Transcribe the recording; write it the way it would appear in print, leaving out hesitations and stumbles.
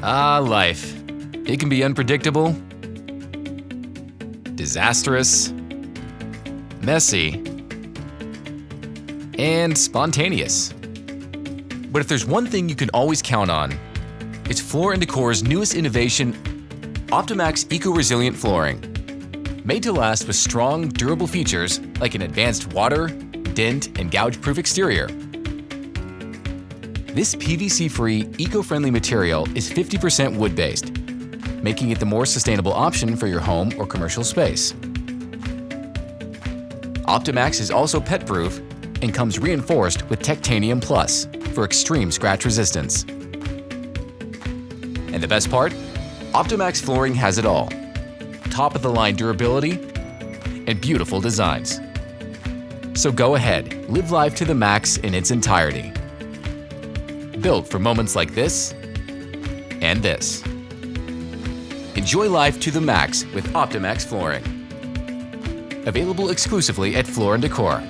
Life. It can be unpredictable, disastrous, messy, and spontaneous. But if there's one thing you can always count on, it's Floor & Decor's newest innovation, Optimax Eco Resilient Flooring. Made to last with strong, durable features like an advanced water, dent, and gouge-proof exterior. This PVC-free, eco-friendly material is 50% wood-based, making it the more sustainable option for your home or commercial space. Optimax is also pet-proof and comes reinforced with Techtanium Plus for extreme scratch resistance. And the best part? Optimax flooring has it all. Top-of-the-line durability and beautiful designs. So go ahead, live life to the max in its entirety. Built for moments like this and this. Enjoy life to the max with Optimax flooring. Available exclusively at Floor & Decor.